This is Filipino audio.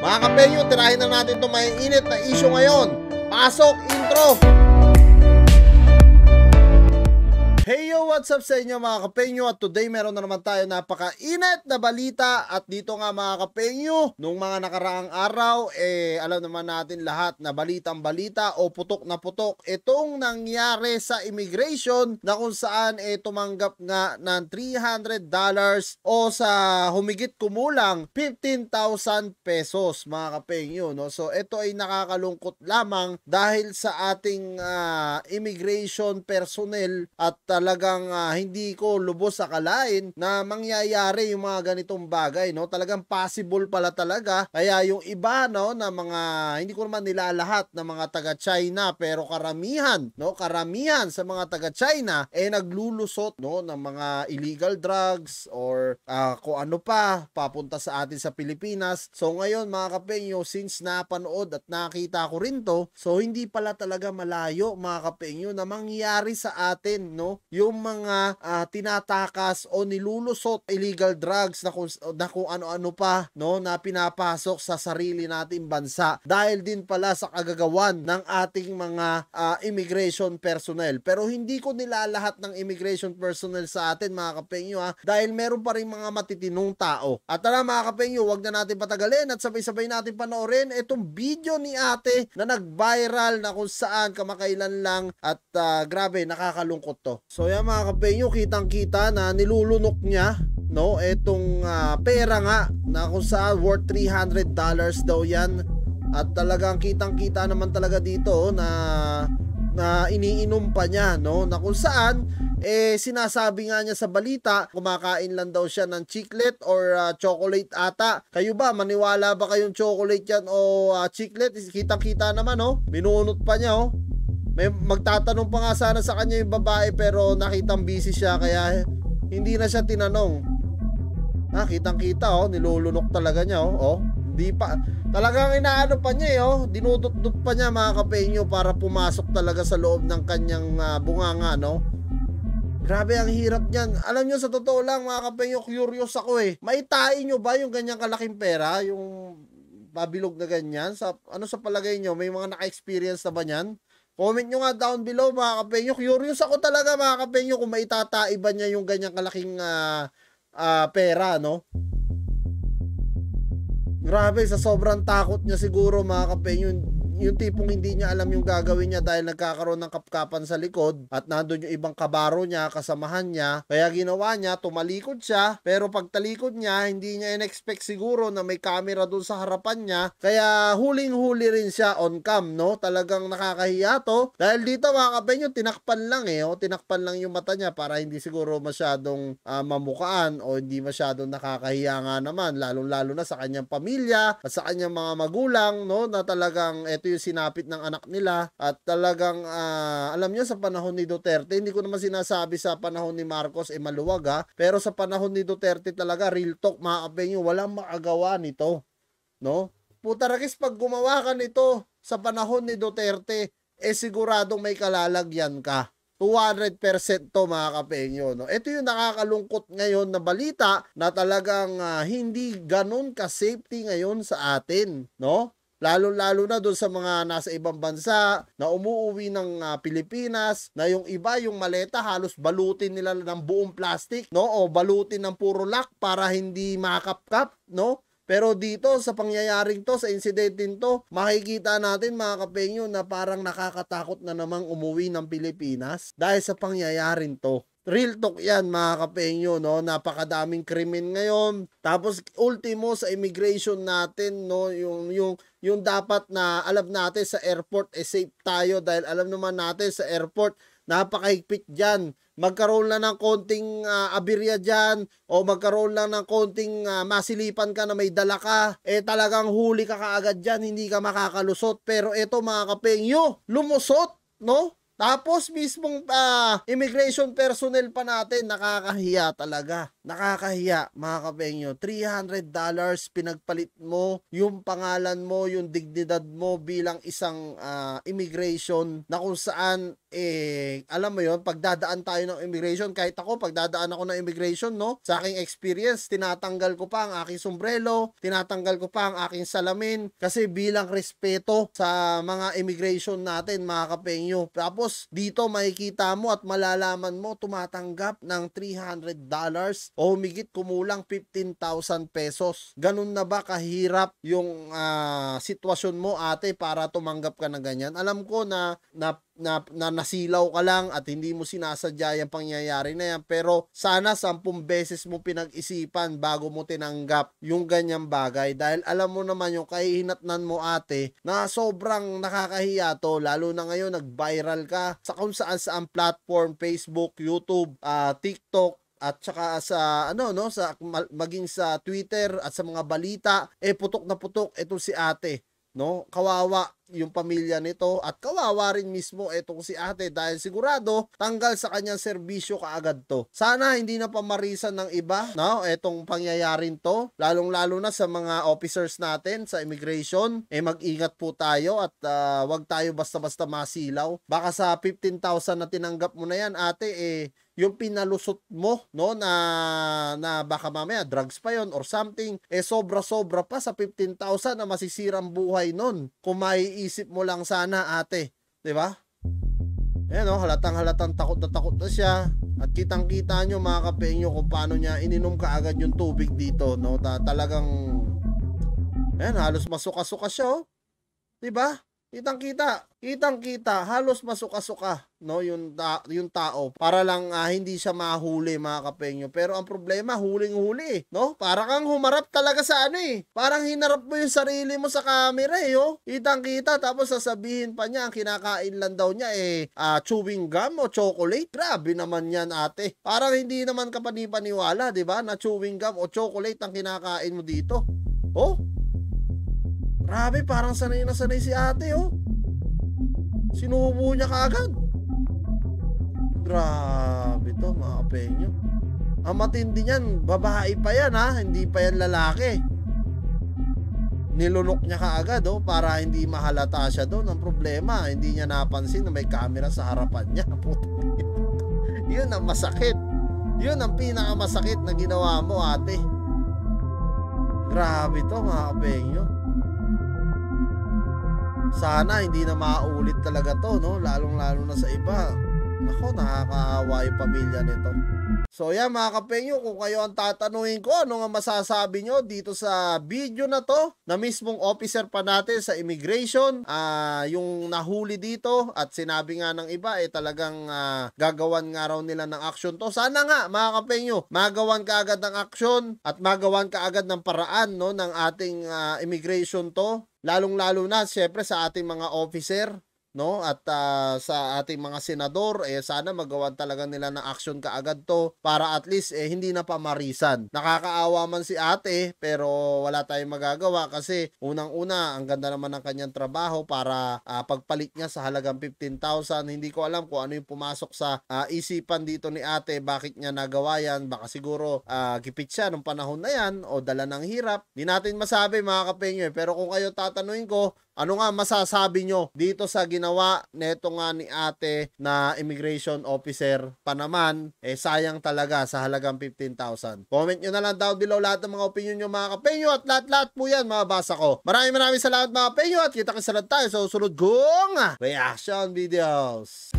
Mga kapenyo, tirahin na natin itong may init na issue ngayon. Pasok, intro! Hey yo, what's up sa inyo mga kapenyo? At today meron na naman tayo napaka-init na balita. At dito nga mga kapenyo, nung mga nakaraang araw, alam naman natin lahat na balitang balita o putok na putok itong nangyari sa immigration na kung saan tumanggap nga ng $300 o sa humigit kumulang 15,000 pesos mga kapenyo, no? So ito ay nakakalungkot lamang dahil sa ating immigration personnel at talagang hindi ko lubos akalain na mangyayari yung mga ganitong bagay, no? Talagang possible pala talaga. Kaya yung iba, no, na mga hindi ko naman nilalahat na mga taga China, pero karamihan, no, karamihan sa mga taga China naglulusot, no, ng mga illegal drugs or kung ano pa papunta sa atin sa Pilipinas. So ngayon mga kapenyo, since napanood at nakita ko rin to, so hindi pala talaga malayo mga kapenyo na mangyari sa atin, no, yung mga tinatakas o nilulusot illegal drugs na kung ano-ano pa, no, na pinapasok sa sarili nating bansa dahil din pala sa kagagawan ng ating mga immigration personnel. Pero hindi ko nilalahat ng immigration personnel sa atin mga kapenyo, dahil meron pa rin mga matitinong tao. At tara mga kapenyo, wag na natin patagalin at sabay-sabay natin panoorin itong video ni ate na nag-viral na kung saan kamakailan lang at grabe, nakakalungkot to. So yan mga kapenyo, kitang-kita na nilulunok niya, no, etong pera nga na kung saan worth $300 daw yan. At talagang kitang-kita naman talaga dito na iniinom pa niya, no, na kung saan sinasabi nga niya sa balita, kumakain lang daw siya ng chiclet or chocolate ata. Kayo ba, maniwala ba kayong chocolate yan o chiclet? Kitang-kita naman, no, binunot pa niya, oh. May magtatanong pa nga sana sa kanya yung babae, pero nakitang busy siya kaya hindi na siya tinanong. Kitang-kita, oh, nilulunok talaga niya, oh. Di pa, talagang inaano pa niya, oh, dinudot-dot pa niya mga kapenyo para pumasok talaga sa loob ng kanyang bunganga, no. Grabe, ang hirap niyan. Alam nyo, sa totoo lang mga kapenyo, curious ako maitain nyo ba yung ganyang kalaking pera, yung pabilog na ganyan? Sa palagay nyo, may mga naka-experience na ba niyan? Comment nyo nga down below mga kapenyo. Curious ako talaga mga kapenyo kung maitataiba niya yung ganyang kalaking pera, no? Grabe, sa sobrang takot niya siguro mga kapenyo, yung tipong hindi niya alam yung gagawin niya dahil nagkakaroon ng kapkapan sa likod at nandun yung ibang kabaro niya, kasamahan niya. Kaya ginawa niya, tumalikod siya, pero pag talikod niya, hindi niya in-expect siguro na may camera dun sa harapan niya. Kaya huling-huli rin siya on cam, no? Talagang nakakahiya to. Dahil dito mga kapenyo, tinakpan lang tinakpan lang yung mata niya para hindi siguro masyadong mamukaan o hindi masyadong nakakahiya nga naman, lalong-lalo na sa kanyang pamilya at sa kanyang mga magulang, no? Na talagang yung sinapit ng anak nila. At talagang alam nyo, sa panahon ni Duterte, hindi ko naman sinasabi sa panahon ni Marcos maluwag, pero sa panahon ni Duterte talaga, real talk mga kapenyo, walang makagawa nito, no? Putarakis, pag gumawa ka nito sa panahon ni Duterte, siguradong may kalalagyan ka. 200% to mga kapenyo, no? Ito yung nakakalungkot ngayon na balita na talagang hindi ganun ka-safety ngayon sa atin, no? Lalo-lalo na doon sa mga nasa ibang bansa na umuuwi ng Pilipinas, na yung iba, yung maleta halos balutin nila ng buong plastic, no, o balutin ng puro lock para hindi makapkap, no. Pero dito sa pangyayaring to, sa incidentin to, makikita natin mga kapenyo na parang nakakatakot na namang umuwi ng Pilipinas dahil sa pangyayaring to. Real talk yan mga kapenyo, no? Napakadaming krimen ngayon. Tapos ultimo sa immigration natin, no, yung dapat na alam natin sa airport safe tayo, dahil alam naman natin sa airport napakahigpit diyan. Magkaroon lang ng konting aberya diyan o magkaroon lang ng konting masilipan ka na may dala ka, talagang huli ka kaagad diyan, hindi ka makakalusot. Pero eto mga kapenyo, lumusot, no? Tapos mismong immigration personnel pa natin, nakakahiya talaga. Nakakahiya mga kapenyo. $300 pinagpalit mo yung pangalan mo, yung dignidad mo bilang isang immigration na kung saan alam mo yon, pagdadaan tayo ng immigration, kahit ako, pagdadaan ako ng immigration, no, sa aking experience, tinatanggal ko pa ang aking sombrero, tinatanggal ko pa ang aking salamin, kasi bilang respeto sa mga immigration natin, mga kapengyo. Tapos, dito makikita mo at malalaman mo, tumatanggap ng $300 o humigit kumulang 15,000 pesos. Ganun na ba kahirap yung sitwasyon mo, ate, para tumanggap ka ng ganyan? Alam ko na nasilaw ka lang at hindi mo sinasadya yung pangyayari na yan, pero sana 10 beses mo pinag-isipan bago mo tinanggap yung ganyang bagay, dahil alam mo naman yung kahihinatnan mo, ate, na sobrang nakakahiya to, lalo na ngayon nag-viral ka sa kung saan platform, Facebook, YouTube, TikTok, at saka sa sa maging sa Twitter at sa mga balita, putok na putok ito si ate, no? Kawawa yung pamilya nito at kawawa rin mismo etong si ate, dahil sigurado tanggal sa kanyang serbisyo kaagad to. Sana hindi na pamarisan ng iba, no, etong pangyayarin to, lalong-lalo na sa mga officers natin sa immigration. Mag-ingat po tayo at wag tayo basta-basta masilaw. Baka sa 15,000 na tinanggap mo na yan, ate, yung pinalusot mo, no, na baka mamaya drugs pa yon or something, sobra-sobra pa sa 15,000 na masisirang buhay nun. Kung maiisip mo lang sana, ate, 'di ba? Halatang-halatang takot na siya. At kitang-kita nyo, mga kapengyo, kung paano niya ininom kaagad yung tubig dito, no? Talagang halos masuka-suka siya, oh. 'Di ba? Kitang-kita, halos masuka-suka, no, yung tao, para lang hindi siya mahuli, mga kapengyo. Pero ang problema, huling-huli, no? Para kang humarap talaga sa parang hinarap mo yung sarili mo sa camera, oh. Kitang-kita, tapos sasabihin pa niya ang kinakain lang daw niya chewing gum o chocolate. Grabe naman yan, ate. Parang hindi naman ka panipaniwala, 'di ba, na chewing gum o chocolate ang kinakain mo dito. Oh, grabe, parang sanay na sanay si ate, oh. Sinubo niya kaagad. Grabe to, mga kapengyo. Ang matindi niyan, babae pa yan, ha? Hindi pa yan lalaki. Nilunok niya kaagad, oh, para hindi mahalata siya doon. Ang problema, hindi niya napansin na may camera sa harapan niya. Yun ang masakit. Yun ang pinakamasakit na ginawa mo, ate. Grabe to, mga kapengyo. Sana hindi na maulit talaga to, no? Lalong-lalo na sa iba. Nako, nakakaawa yung pamilya nito. So yan, mga kapengyo, kung kayo ang tatanungin ko, ano nga masasabi nyo dito sa video na to, na mismong officer pa natin sa immigration, yung nahuli dito, at sinabi nga ng iba, talagang gagawan nga raw nila ng action to. Sana nga, mga kapengyo, magawan ka agad ng action at magawan ka agad ng paraan, no, ng ating immigration to. Lalong-lalo na, syempre, sa ating mga officer, no, at sa ating mga senador, sana magawan talaga nila ng action kaagad to, para at least hindi na pamarisan. Nakakaawa man si ate, pero wala tayong magagawa, kasi unang-una, ang ganda naman ng kanyang trabaho para pagpalit niya sa halagang 15,000. Hindi ko alam kung ano yung pumasok sa isipan dito ni ate, bakit niya nagawa yan. Baka siguro gipit siya nung panahon na yan, o dala ng hirap. Di natin masabi, mga kapengyo, pero kung kayo tatanungin ko, ano nga masasabi nyo dito sa ginawa neto nga ni ate na immigration officer pa naman, sayang talaga sa halagang 15,000. Comment nyo na lang down below lahat ng mga opinion nyo, mga kapengyo, at lahat po yan mabasa ko. Maraming salamat, mga kapengyo, at kita-kita tayo sa susunod kong reaction videos.